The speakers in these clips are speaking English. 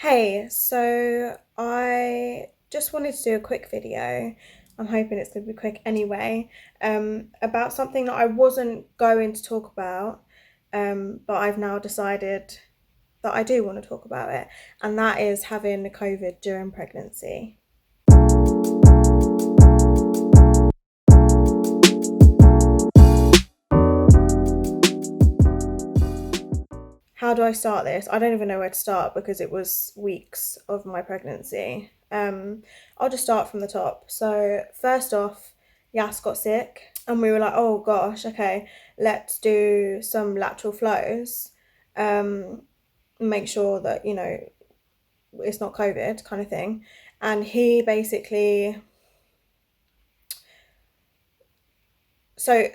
Hey, so I just wanted to do a quick video. I'm hoping it's going to be quick anyway, about something that I wasn't going to talk about, but I've now decided that I do want to talk about it, and that is having COVID during pregnancy. How do I start this? I don't even know where to start because it was weeks of my pregnancy. I'll just start from the top. So first off, Yas got sick and we were like, oh gosh, okay, let's do some lateral flows. Make sure that, it's not COVID kind of thing. And he basically, so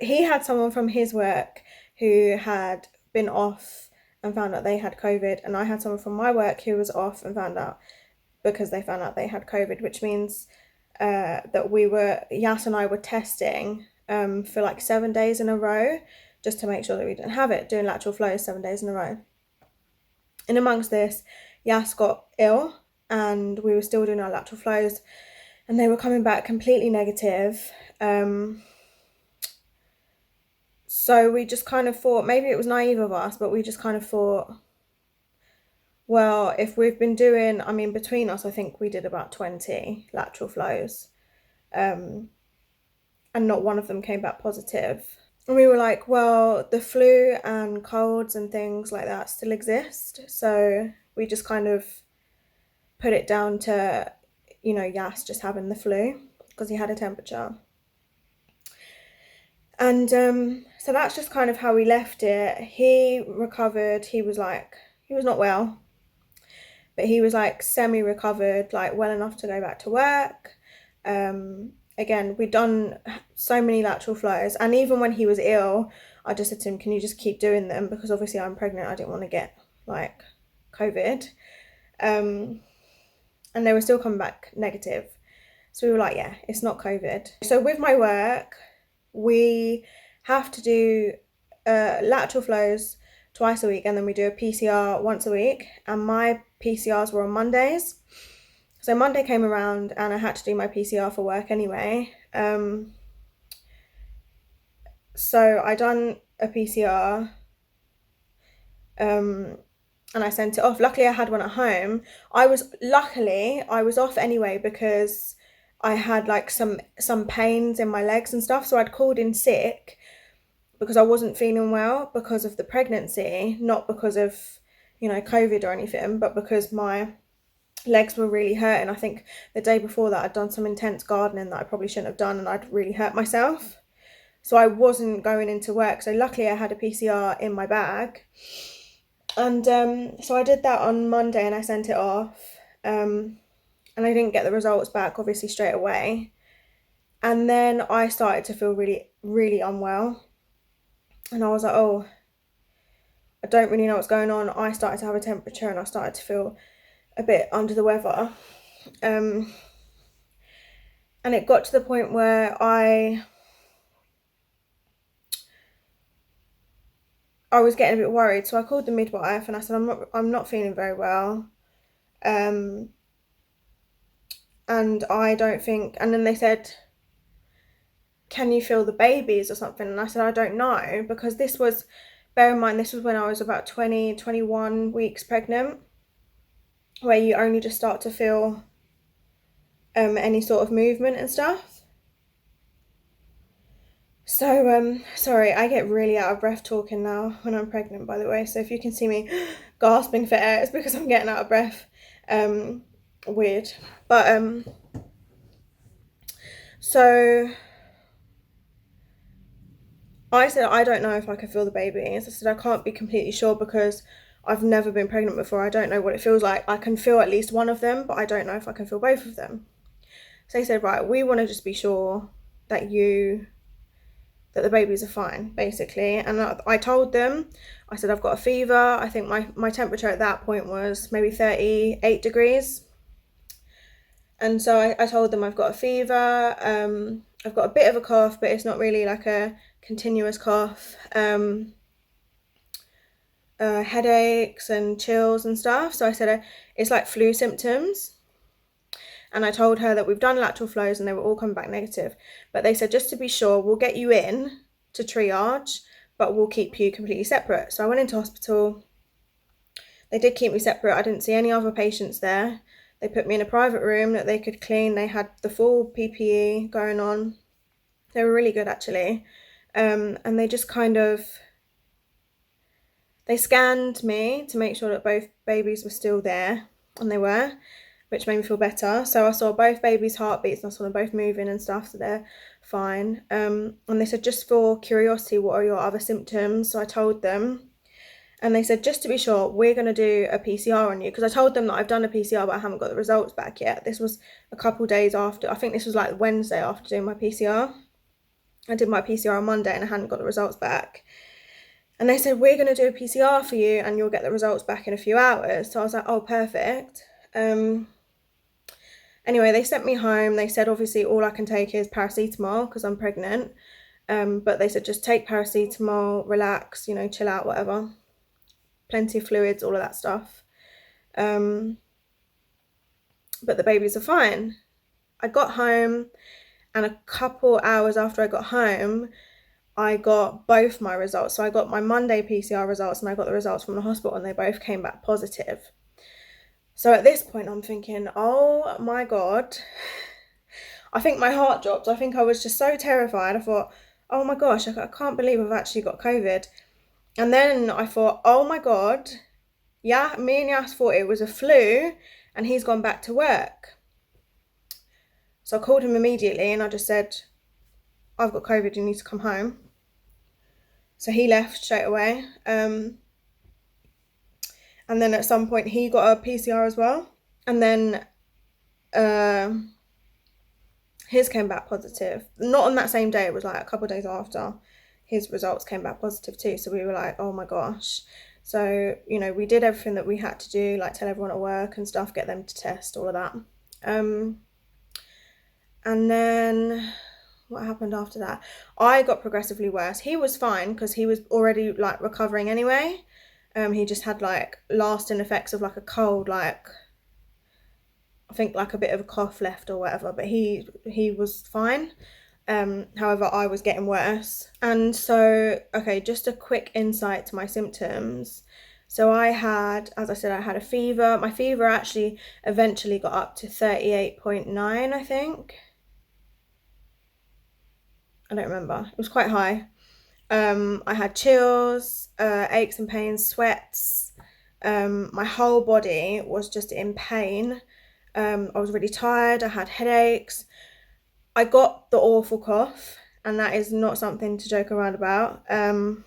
he had someone from his work who had been off and found out they had COVID, and I had someone from my work who was off and found out because they found out they had COVID, which means that Yas and I were testing for like 7 days in a row just to make sure that we didn't have it, doing lateral flows 7 days in a row. And amongst this, Yas got ill and we were still doing our lateral flows and they were coming back completely negative. So we just kind of thought, maybe it was naive of us, but we just kind of thought, well, if we've been doing, between us, I think we did about 20 lateral flows, and not one of them came back positive. And we were like, well, the flu and colds and things like that still exist. So we just kind of put it down to, Yas just having the flu because he had a temperature. And so that's just kind of how we left it. He recovered. He was not well, but he was like semi-recovered, like well enough to go back to work. Again, we'd done so many lateral flows, and even when he was ill, I just said to him, can you just keep doing them, because obviously I'm pregnant, I didn't want to get like COVID. And they were still coming back negative. So we were like, yeah, it's not COVID. So with my work, we have to do lateral flows twice a week, and then we do a PCR once a week, and my PCRs were on Mondays. So Monday came around and I had to do my PCR for work anyway. So I done a PCR and I sent it off. Luckily I had one at home. I was off anyway because I had like some pains in my legs and stuff. So I'd called in sick because I wasn't feeling well because of the pregnancy, not because of, COVID or anything, but because my legs were really hurting. I think the day before that I'd done some intense gardening that I probably shouldn't have done, and I'd really hurt myself. So I wasn't going into work. So luckily I had a PCR in my bag. And so I did that on Monday and I sent it off. And I didn't get the results back, obviously, straight away. And then I started to feel really, really unwell. And I was like, oh, I don't really know what's going on. I started to have a temperature and I started to feel a bit under the weather. And it got to the point where I was getting a bit worried. So I called the midwife and I said, I'm not feeling very well. And I don't think, and then they said, can you feel the babies or something? And I said, I don't know, because bear in mind, this was when I was about 20, 21 weeks pregnant, where you only just start to feel any sort of movement and stuff. So, sorry, I get really out of breath talking now when I'm pregnant, by the way. So if you can see me gasping for air, it's because I'm getting out of breath. Weird. But, so I said, I don't know if I can feel the babies. I said, I can't be completely sure because I've never been pregnant before. I don't know what it feels like. I can feel at least one of them, but I don't know if I can feel both of them. So they said, right, we want to just be sure that the babies are fine, basically. And I told them, I said, I've got a fever. I think my temperature at that point was maybe 38 degrees. And so I told them I've got a fever. I've got a bit of a cough, but it's not really like a continuous cough. headaches and chills and stuff. So I said it's like flu symptoms. And I told her that we've done lateral flows and they were all coming back negative. But they said, just to be sure, we'll get you in to triage, but we'll keep you completely separate. So I went into hospital. They did keep me separate. I didn't see any other patients there. They put me in a private room that they could clean. They had the full PPE going on. They were really good, actually. And they just they scanned me to make sure that both babies were still there, and they were, which made me feel better. So I saw both babies' heartbeats and I saw them both moving and stuff, so they're fine. And they said, just for curiosity, what are your other symptoms? So I told them, and they said, just to be sure, we're going to do a PCR on you, because I told them that I've done a PCR but I haven't got the results back yet. This was a couple days after, I think this was like Wednesday after doing my PCR. I did my PCR on Monday and I hadn't got the results back. And they said, we're going to do a PCR for you and you'll get the results back in a few hours. So I was like, oh, perfect. Anyway, they sent me home. They said, obviously, all I can take is paracetamol because I'm pregnant. But they said, just take paracetamol, relax, chill out, whatever. Plenty of fluids, all of that stuff. But the babies are fine. I got home, and a couple hours after I got home, I got both my results. So I got my Monday PCR results and I got the results from the hospital, and they both came back positive. So at this point, I'm thinking, oh my God. I think my heart dropped. I think I was just so terrified. I thought, oh my gosh, I can't believe I've actually got COVID. And then I thought, oh my God, yeah, me and Yas thought it was a flu and he's gone back to work. So I called him immediately and I just said, I've got COVID, you need to come home. So he left straight away. And then at some point he got a PCR as well. And then his came back positive. Not on that same day, it was like a couple of days after. His results came back positive too. So we were like, oh my gosh. So, we did everything that we had to do, like tell everyone at work and stuff, get them to test, all of that. And then what happened after that? I got progressively worse. He was fine because he was already like recovering anyway. He just had like lasting effects of like a cold, like I think like a bit of a cough left or whatever, but he was fine. However, I was getting worse. And so, okay, just a quick insight to my symptoms. So I had, as I said, I had a fever. My fever actually eventually got up to 38.9, I think. I don't remember. It was quite high. I had chills, aches and pains, sweats. My whole body was just in pain. I was really tired. I had headaches. I got the awful cough, and that is not something to joke around about. The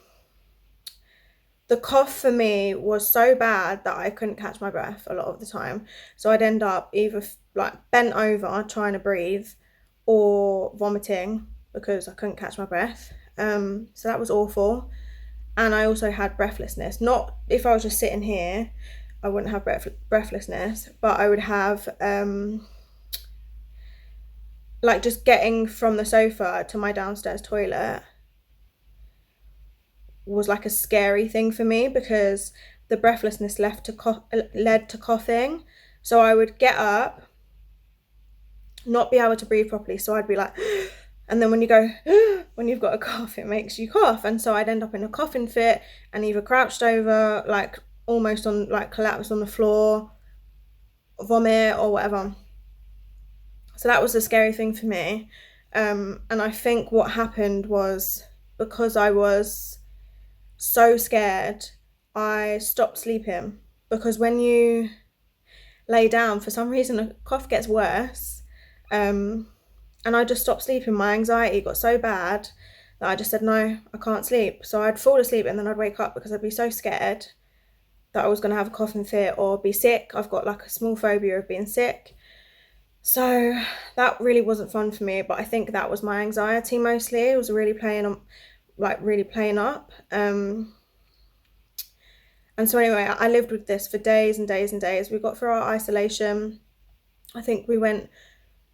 cough for me was so bad that I couldn't catch my breath a lot of the time. So I'd end up either like bent over trying to breathe or vomiting because I couldn't catch my breath. So that was awful. And I also had breathlessness. Not if I was just sitting here, I wouldn't have breathlessness, but I would have like just getting from the sofa to my downstairs toilet was like a scary thing for me because the breathlessness led to coughing. So I would get up, not be able to breathe properly. So I'd be like, and then when you've got a cough, it makes you cough. And so I'd end up in a coughing fit and either crouched over, like almost on, like collapsed on the floor, vomit or whatever. So that was a scary thing for me. And I think what happened was because I was so scared, I stopped sleeping. Because when you lay down, for some reason, a cough gets worse. And I just stopped sleeping. My anxiety got so bad that I just said, no, I can't sleep. So I'd fall asleep and then I'd wake up because I'd be so scared that I was going to have a coughing fit or be sick. I've got like a small phobia of being sick. So that really wasn't fun for me, but I think that was my anxiety mostly. It was really playing up. And so anyway, I lived with this for days and days and days. We got through our isolation. I think we went,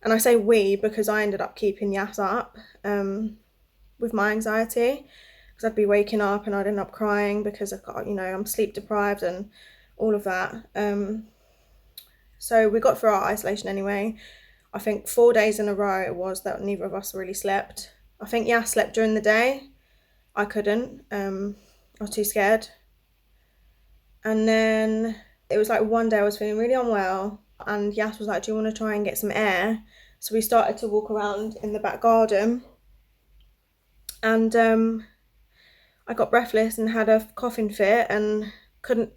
and I say we because I ended up keeping Yas up with my anxiety. because I'd be waking up and I'd end up crying because I've got, I'm sleep deprived and all of that. So we got through our isolation anyway. I think 4 days in a row it was that neither of us really slept. I think slept during the day. I couldn't. I was too scared. And then it was like one day I was feeling really unwell, and Yas was like, do you want to try and get some air? So we started to walk around in the back garden, and I got breathless and had a coughing fit and I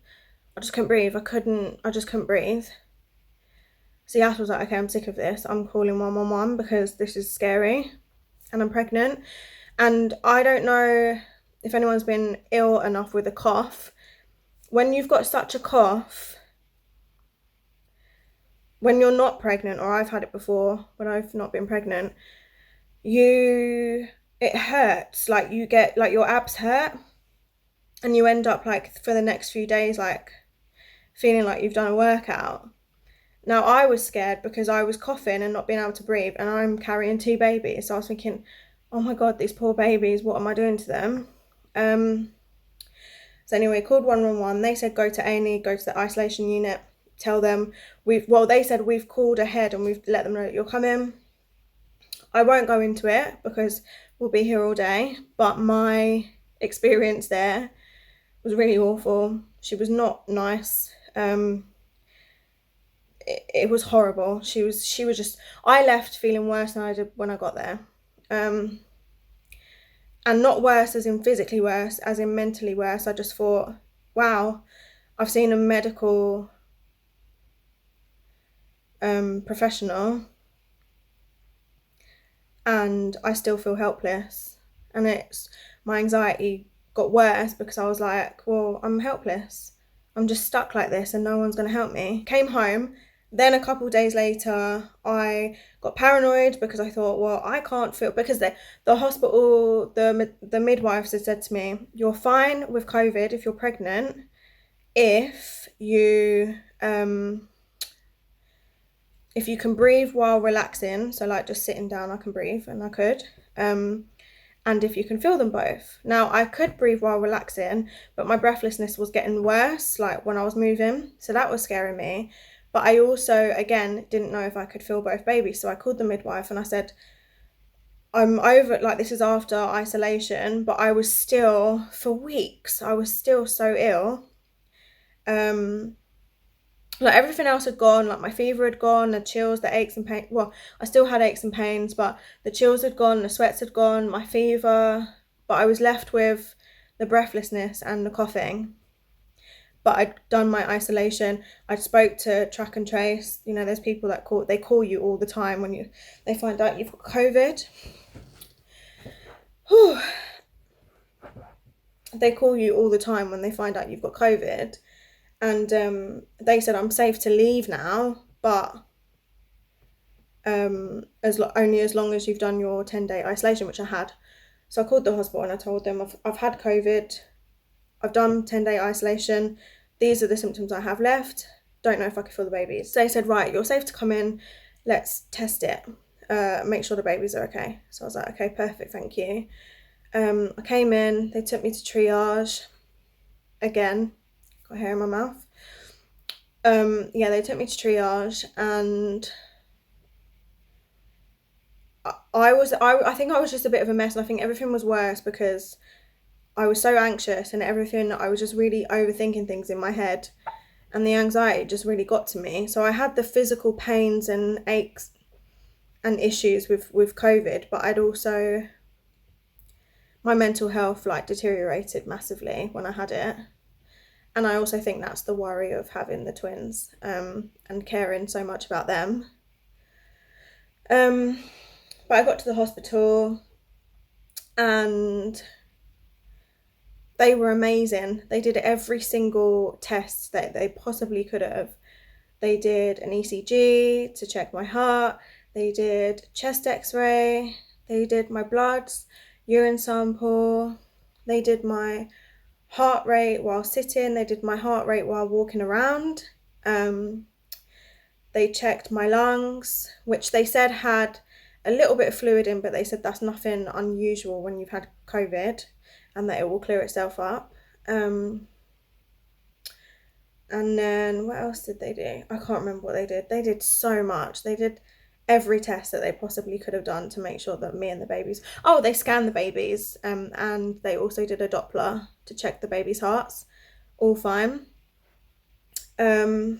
just couldn't breathe. I just couldn't breathe. So Yas was like, okay, I'm sick of this. I'm calling 111 because this is scary and I'm pregnant. And I don't know if anyone's been ill enough with a cough. When you've got such a cough, when you're not pregnant, or I've had it before when I've not been pregnant, it hurts. Like you get, like your abs hurt, and you end up like for the next few days, like feeling like you've done a workout. Now I was scared because I was coughing and not being able to breathe, and I'm carrying 2 babies. So I was thinking, oh my God, these poor babies, what am I doing to them? So anyway, called 111. They said go to A&E, go to the isolation unit, tell them they said we've called ahead and we've let them know that you're coming. I won't go into it because we'll be here all day, but my experience there was really awful. She was not nice. It was horrible. She was just, I left feeling worse than I did when I got there. And not worse as in physically worse, as in mentally worse. I just thought, wow, I've seen a medical professional and I still feel helpless. And my anxiety got worse because I was like, well, I'm helpless. I'm just stuck like this and no one's going to help me. Came home. Then a couple of days later, I got paranoid because I thought, well, I can't feel, because the hospital, the midwives had said to me, you're fine with COVID if you're pregnant, if you can breathe while relaxing, so like just sitting down, I can breathe, and I could, and if you can feel them both. Now, I could breathe while relaxing, but my breathlessness was getting worse, like when I was moving, so that was scaring me. But I also, again, didn't know if I could feel both babies. So I called the midwife and I said, I'm over it, like this is after isolation, but I was still, for weeks, I was still so ill. Like everything else had gone, like my fever had gone, the chills, the aches and pains. Well, I still had aches and pains, but the chills had gone, the sweats had gone, my fever, but I was left with the breathlessness and the coughing. But I'd done my isolation. I spoke to Track and Trace. You know, there's people that call you all the time when they find out you've got COVID. Whew. They call you all the time when they find out you've got COVID. And they said, I'm safe to leave now, but only as long as you've done your 10-day isolation, which I had. So I called the hospital and I told them I've had COVID. I've done 10-day isolation. These are the symptoms I have left. Don't know if I can feel the babies. So they said, right, you're safe to come in. Let's test it. Make sure the babies are okay. So I was like, okay, perfect, thank you. I came in. They took me to triage. Again, got hair in my mouth. They took me to triage, and I think I was just a bit of a mess, and I think everything was worse because I was so anxious and everything. I was just really overthinking things in my head, and the anxiety just really got to me. So I had the physical pains and aches and issues with COVID, but I'd also, my mental health like deteriorated massively when I had it. And I also think that's the worry of having the twins, and caring so much about them. But I got to the hospital and they were amazing. They did every single test that they possibly could have. They did an ECG to check my heart. They did chest x-ray. They did my bloods, urine sample. They did my heart rate while sitting. They did my heart rate while walking around. They checked my lungs, which they said had a little bit of fluid in, but they said that's nothing unusual when you've had COVID. and that it will clear itself up. And then what else did they do? I can't remember what they did. They did so much. They did every test that they possibly could have done to make sure that me and the babies. Oh, they scanned the babies, and they also did a Doppler to check the babies' hearts. All fine. They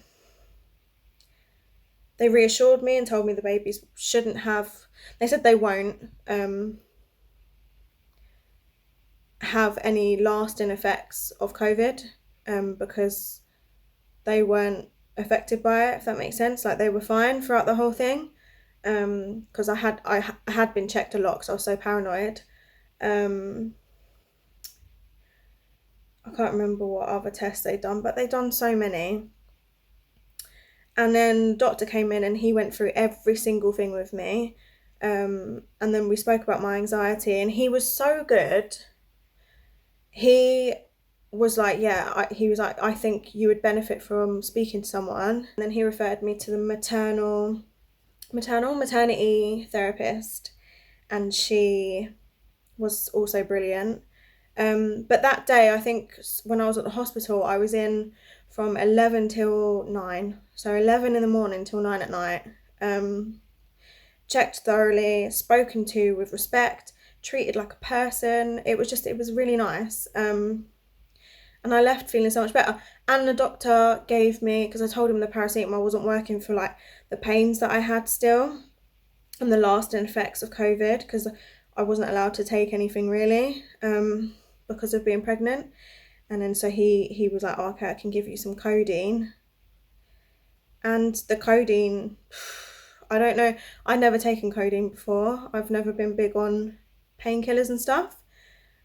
reassured me and told me the babies shouldn't have. They said they won't have any lasting effects of COVID, because they weren't affected by it, if that makes sense. Like, they were fine throughout the whole thing. Because I had been checked a lot because I was so paranoid. I can't remember what other tests they'd done, but they'd done so many. And then doctor came in and he went through every single thing with me. And then we spoke about my anxiety, and he was so good. He was like, he was like, I think you would benefit from speaking to someone. And then he referred me to the maternity therapist, and she was also brilliant. But that day, I think when I was at the hospital, I was in from 11 till 9. So 11 in the morning till 9 at night. Checked thoroughly, spoken to with respect, treated like a person. It was really nice. And I left feeling so much better. And the doctor gave me, because I told him the paracetamol wasn't working for like the pains that I had still and the lasting effects of COVID, because I wasn't allowed to take anything really, because of being pregnant. And then so he was like, oh, okay, I can give you some codeine. And the codeine, I don't know, I'd never taken codeine before. I've never been big on painkillers and stuff.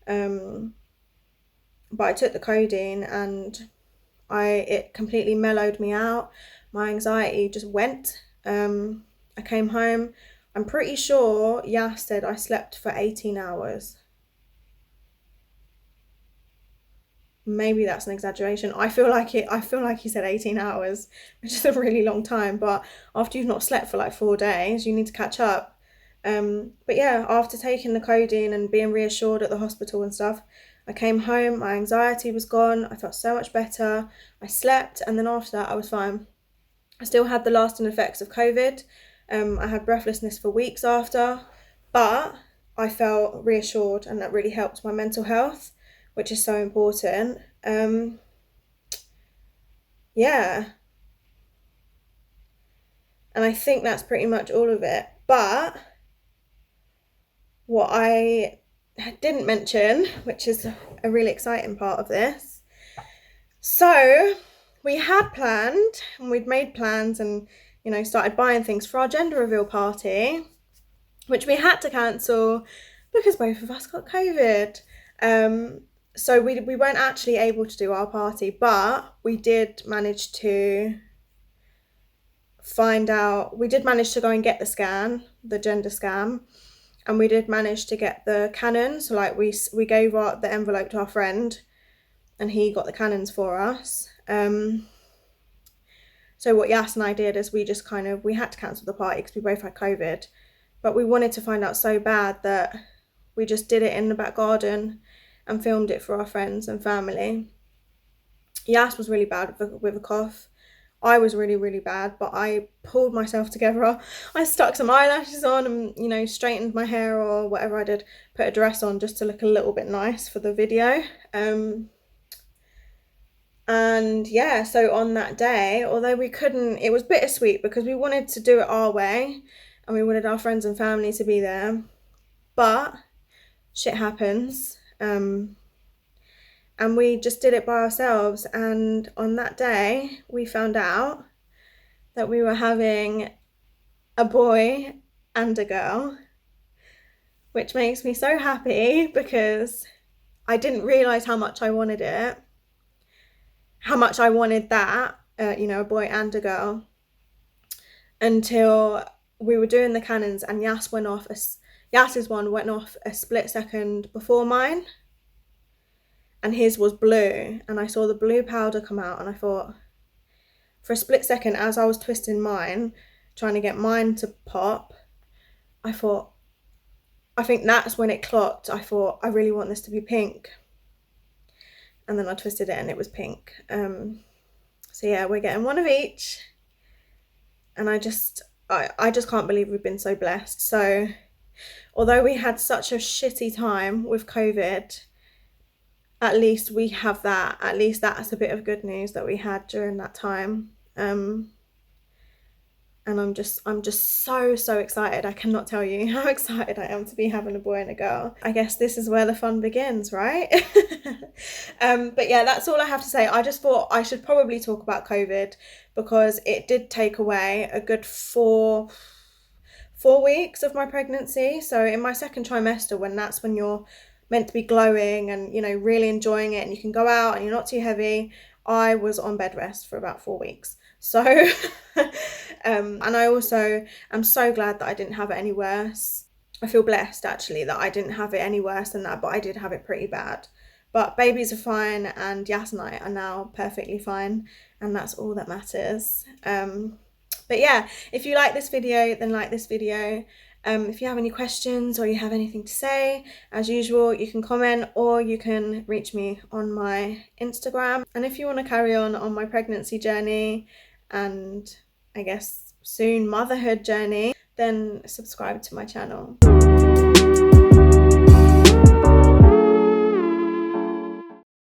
But I took the codeine and it completely mellowed me out. My anxiety just went. I came home. I'm pretty sure Yas said I slept for 18 hours. Maybe that's an exaggeration. I feel like he said 18 hours, which is a really long time. But after you've not slept for like 4 days, you need to catch up. But yeah, after taking the codeine and being reassured at the hospital and stuff, I came home, my anxiety was gone, I felt so much better, I slept, and then after that I was fine. I still had the lasting effects of COVID. I had breathlessness for weeks after, but I felt reassured, and that really helped my mental health, which is so important. Yeah. And I think that's pretty much all of it. But what I didn't mention, which is a really exciting part of this. So we had planned, and we'd made plans and, started buying things for our gender reveal party, which we had to cancel because both of us got COVID. So we weren't actually able to do our party, but we did manage to go and get the gender scan, and we did manage to get the cannons. So like we gave the envelope to our friend, and he got the cannons for us. So what Yas and I did is we had to cancel the party because we both had COVID, but we wanted to find out so bad that we just did it in the back garden and filmed it for our friends and family. Yas was really bad with a cough. I was really, really bad, but I pulled myself together. I stuck some eyelashes on and, straightened my hair or whatever I did, put a dress on just to look a little bit nice for the video. And yeah, so on that day, although we couldn't, it was bittersweet because we wanted to do it our way and we wanted our friends and family to be there, but shit happens. And we just did it by ourselves. And on that day, we found out that we were having a boy and a girl, which makes me so happy because I didn't realise how much I wanted it, how much I wanted that, a boy and a girl, until we were doing the cannons and Yas's one went off a split second before mine. And his was blue, and I saw the blue powder come out, and I thought, for a split second, as I was twisting mine, trying to get mine to pop, I think that's when it clocked. I thought, I really want this to be pink. and then I twisted it and it was pink. So yeah, we're getting one of each, and I just can't believe we've been so blessed. So although we had such a shitty time with COVID, at least we have that. At least that's a bit of good news that we had during that time. And I'm just so excited. I cannot tell you how excited I am to be having a boy and a girl. I guess this is where the fun begins, right? But yeah, that's all I have to say. I just thought I should probably talk about COVID because it did take away a good four weeks of my pregnancy. So in my second trimester, that's when you're meant to be glowing and, you know, really enjoying it, and you can go out and you're not too heavy, I was on bed rest for about 4 weeks. So and I also am so glad that I didn't have it any worse. I feel blessed actually that I didn't have it any worse than that, but I did have it pretty bad. But babies are fine, and Yas and I are now perfectly fine, and that's all that matters. But yeah, if you like this video, then like this video. If you have any questions or you have anything to say, as usual, you can comment or you can reach me on my Instagram. And if you want to carry on my pregnancy journey and I guess soon motherhood journey, then subscribe to my channel.